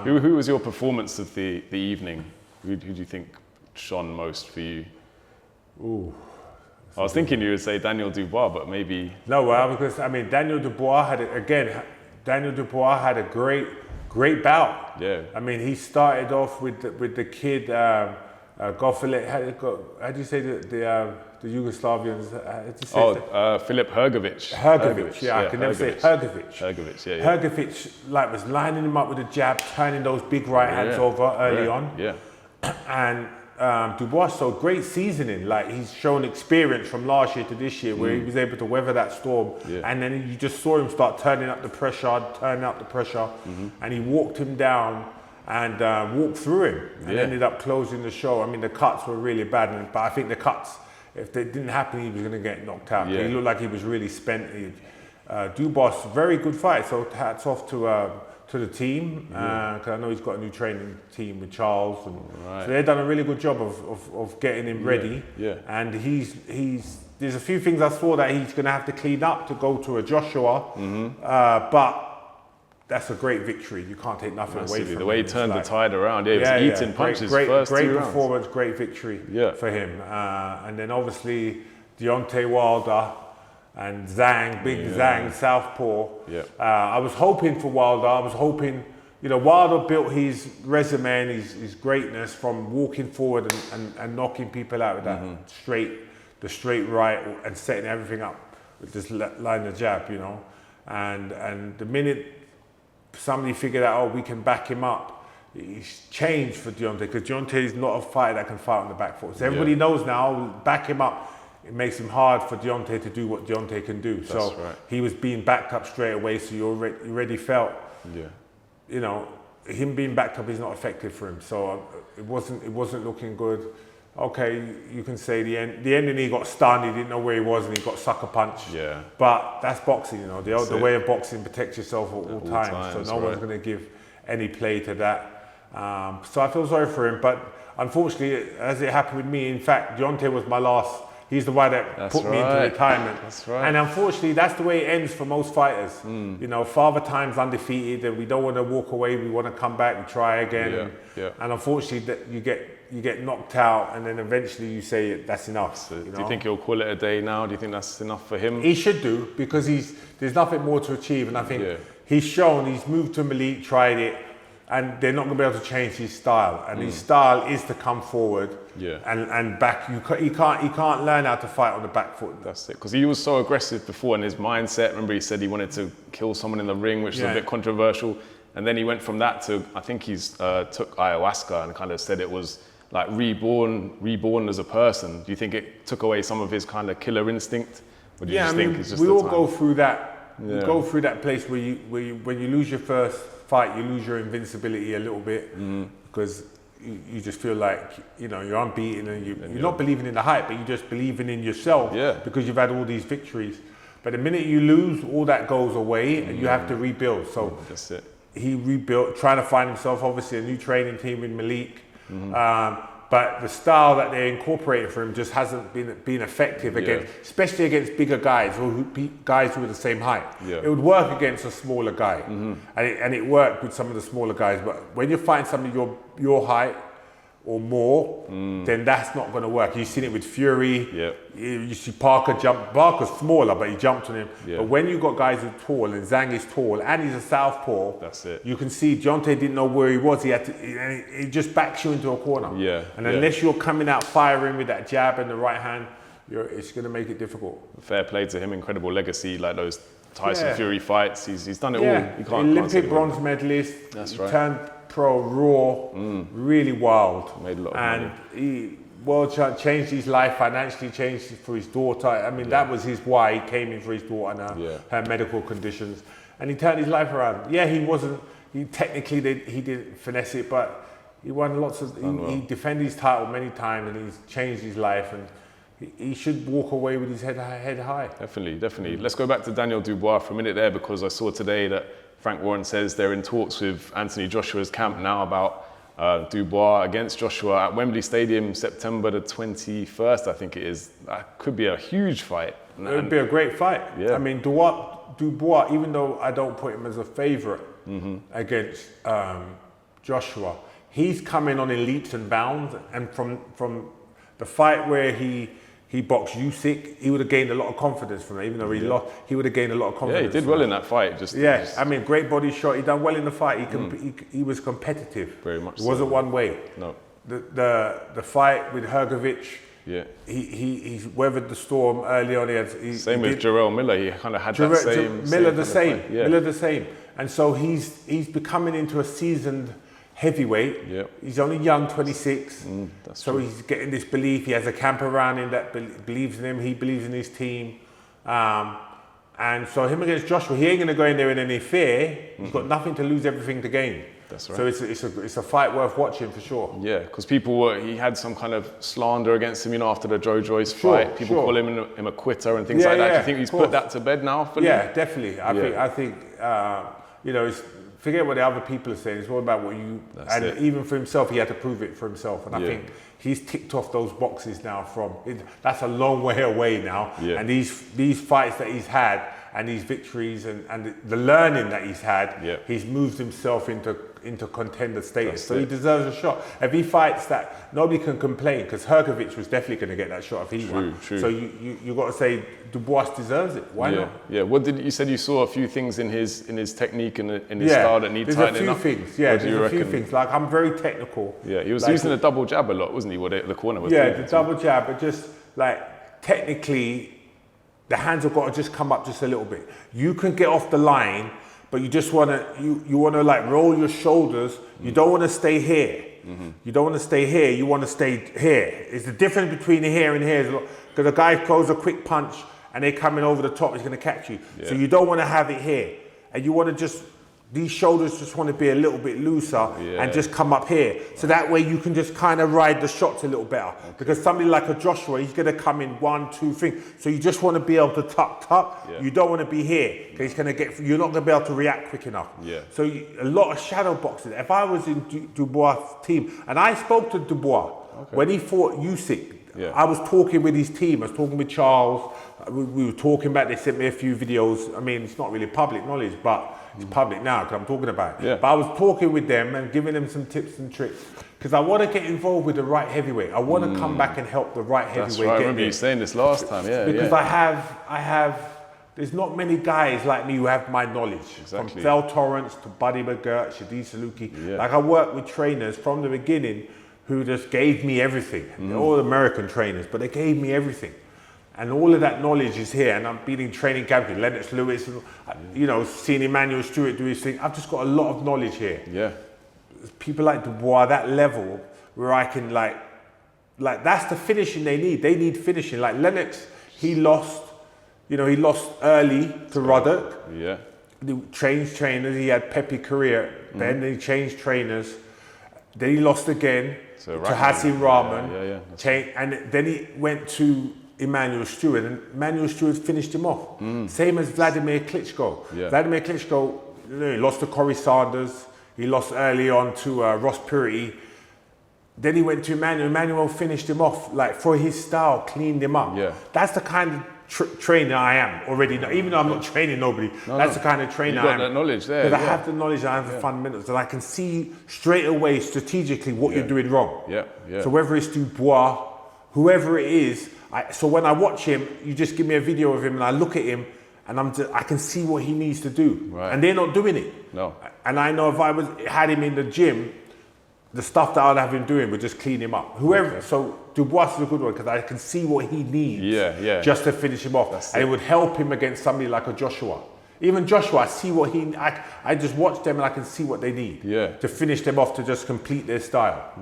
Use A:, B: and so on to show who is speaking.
A: Who was your performance of the evening? Who do you think shone most for you?
B: Ooh.
A: I was thinking you would say Daniel Dubois, but maybe...
B: No, well, because, I mean, Daniel Dubois had a great bout.
A: Yeah.
B: I mean, he started off with the kid, Goffele, how do you say the Yugoslavians?
A: Filip Hrgović.
B: Hrgović, yeah, I can never say Hrgović.
A: Hrgović, yeah.
B: Hrgović, like, was lining him up with a jab, turning those big right hands over early on.
A: Yeah.
B: And Dubois showed great seasoning. Like, he's shown experience from last year to this year, where he was able to weather that storm.
A: Yeah.
B: And then you just saw him start turning up the pressure, and he walked him down and walked through him and ended up closing the show. I mean, the cuts were really bad, but I think the cuts, if they didn't happen, he was going to get knocked out.
A: Yeah.
B: He looked like he was really spent. Dubois, very good fight. So hats off to the team, because I know he's got a new training team with Charles, and so they've done a really good job of getting him ready.
A: Yeah.
B: And there's a few things I saw that he's going to have to clean up to go to a Joshua, but that's a great victory. You can't take nothing away from him.
A: The way he turned the tide around, he was eating punches first
B: great
A: 2 rounds.
B: Performance, great victory for him. And then obviously Deontay Wilder and Zhang, Zhang, southpaw.
A: Yeah.
B: I was hoping for Wilder. I was hoping, Wilder built his resume and his greatness from walking forward and knocking people out with that straight right and setting everything up with this line of jab, And the minute somebody figured out, we can back him up, it's changed for Deontay, because Deontay is not a fighter that can fight on the back foot. So everybody knows now, back him up. It makes him hard for Deontay to do what Deontay can do. So he was being backed up straight away, so you already felt, him being backed up is not effective for him. So it wasn't looking good. Okay, you can say the ending, he got stunned, he didn't know where he was, and he got sucker punched. Yeah. But that's boxing, the way of boxing, protect yourself at all times. So no one's going to give any play to that. So I feel sorry for him, but unfortunately, as it happened with me, in fact, Deontay was my last. He's the one that put me into retirement. That's right. And unfortunately, that's the way it ends for most fighters. Father Time's undefeated, and we don't want to walk away. We want to come back and try again. And unfortunately, that you get knocked out, and then eventually you say that's enough.
A: So do you think he'll call it a day now? Do you think that's enough for him?
B: He should do, because there's nothing more to achieve, and I think he's shown, he's moved to elite, tried it, and they're not going to be able to change his style. And his style is to come forward and back. He can't learn how to fight on the back foot.
A: That's it, because he was so aggressive before, and his mindset. Remember, he said he wanted to kill someone in the ring, which is a bit controversial. And then he went from that to, I think he's took ayahuasca and kind of said it was like reborn as a person. Do you think it took away some of his kind of killer instinct? Or do you just think it's just
B: we all go through that. We go through that place where when you lose your first fight, you lose your invincibility a little bit, because you just feel like you're unbeaten, and you're not believing in the hype, but you're just believing in yourself because you've had all these victories. But the minute you lose, all that goes away, and you have to rebuild. So
A: that's it.
B: He rebuilt, trying to find himself, obviously a new training team with Malik. But the style that they incorporated for him just hasn't been effective especially against bigger guys, or guys who are the same height. It would work against a smaller guy, and it worked with some of the smaller guys. But when you find somebody your height or more, then that's not going to work. You've seen it with Fury. You see Parker jump. Parker's smaller, but he jumped on him. But when you've got guys who are tall, and Zhang is tall, and he's a southpaw, that's it. You can see Deontay didn't know where he was. It just backs you into a corner. And unless you're coming out firing with that jab and the right hand, it's going to make it difficult.
A: Fair play to him. Incredible legacy, like those Tyson Fury fights. He's done it all. You can't
B: Olympic bronze medalist. That's right. Turned pro raw, really wild.
A: Made a lot of money.
B: He changed his life financially, changed it for his daughter. I mean, that was his why. He came in for his daughter and her medical conditions, and he turned his life around. He didn't finesse it, but he won lots of. He defended his title many times, and he's changed his life. And he should walk away with his head high.
A: Definitely. Let's go back to Daniel Dubois for a minute there, because I saw today that Frank Warren says they're in talks with Anthony Joshua's camp now about Dubois against Joshua at Wembley Stadium, September the 21st, I think it is. That could be a huge fight.
B: It would be a great fight. I mean, Dubois, even though I don't put him as a favourite against Joshua, he's coming on in leaps and bounds, and from the fight where he boxed Usyk, he would have gained a lot of confidence from it. Even though he lost, he would have gained a lot of confidence.
A: Yeah, he did well in that fight.
B: I mean, great body shot. He done well in the fight. He was competitive.
A: Very much.
B: It wasn't one way.
A: No.
B: The fight with Hrgovic.
A: Yeah.
B: He's weathered the storm early on.
A: Same with Jarrell Miller. He kind of had that same.
B: Miller the same. Miller the same. And so he's becoming into a seasoned heavyweight.
A: Yep.
B: He's only young, 26.
A: So
B: he's getting this belief. He has a camp around him that believes in him. He believes in his team. And so him against Joshua, he ain't going to go in there in any fear. He's got nothing to lose, everything to gain.
A: That's right.
B: So it's a fight worth watching for sure.
A: Yeah, because he had some kind of slander against him, after the Joe Joyce fight. People call him a quitter and things like that. Do you think he's put that to bed now?
B: Yeah, definitely. I think forget what the other people are saying. It's all about what you. Even for himself, he had to prove it for himself. And I think he's ticked off those boxes now. That's a long way away now. Yeah. And these fights that he's had and these victories and the learning that he's had, he's moved himself into contender status. So he deserves a shot. If he fights that, nobody can complain, because Hrgovic was definitely going to get that shot if he won.
A: True.
B: So you got to say Dubois deserves it. Why not?
A: Yeah. What did you said? You saw a few things in his technique and in his style that need tightening up.
B: There's a few things. Yeah, there's a few things. Like, I'm very technical.
A: Yeah, he was using a double jab a lot, wasn't he? The corner was.
B: Yeah, the double jab, but just like technically, the hands have got to just come up just a little bit. You can get off the line, but you just want to you want to like roll your shoulders. You don't want to stay here. You don't want to stay here. You want to stay here. It's the difference between here and here. Because a guy throws a quick punch and they're coming over the top, he's going to catch you. Yeah. So you don't want to have it here, and you want to just. These shoulders just want to be a little bit looser and just come up here. So that way you can just kind of ride the shots a little better. Okay. Because somebody like a Joshua, he's going to come in 1, 2, 3. So you just want to be able to tuck. Yeah. You don't want to be here, because he's going to you're not going to be able to react quick enough. Yeah. So a lot of shadow boxing. If I was in Dubois' team, and I spoke to Dubois when he fought Usyk, I was talking with his team. I was talking with Charles. We were talking about, they sent me a few videos. I mean, it's not really public knowledge, but it's public now because I'm talking about it. Yeah. But I was talking with them and giving them some tips and tricks, because I want to get involved with the right heavyweight. I want to come back and help the right heavyweight.
A: That's right. I remember you saying this last time. Yeah.
B: Because I have. There's not many guys like me who have my knowledge. Exactly. From Phil Torrance to Buddy McGirt, Shadi Saluki. Yeah. Like, I work with trainers from the beginning who just gave me everything. They're all American trainers, but they gave me everything. And all of that knowledge is here, and I've been in training camp with Lennox Lewis, seeing Emmanuel Stewart do his thing. I've just got a lot of knowledge here. Yeah. People like Dubois, that level where I can like that's the finishing they need. They need finishing. Like Lennox, he lost early to Ruddock. Yeah. He changed trainers. He had Pepe career. Then he changed trainers. Then he lost again to Hassim Rahman. And then he went to Emmanuel Stewart, and Emmanuel Stewart finished him off. Same as Vladimir Klitschko. Yeah. Vladimir Klitschko, he lost to Corey Sanders. He lost early on to Ross Purity. Then he went to Emmanuel. Emmanuel finished him off, like, for his style, cleaned him up. Yeah. That's the kind of trainer I am already. Even though I'm not training nobody, that's the kind of trainer I am. You've got that knowledge there. Because I have the knowledge, I have the fundamentals, and I can see straight away strategically what you're doing wrong. Yeah. So whether it's Dubois, whoever it is, so when I watch him, you just give me a video of him and I look at him and I can see what he needs to do. Right. And they're not doing it. No. And I know if I had him in the gym, the stuff that I'd have him doing would just clean him up. So Dubois is a good one, because I can see what he needs just to finish him off. And it would help him against somebody like a Joshua. Even Joshua, I see what I just watch them and I can see what they need to finish them off, to just complete their style.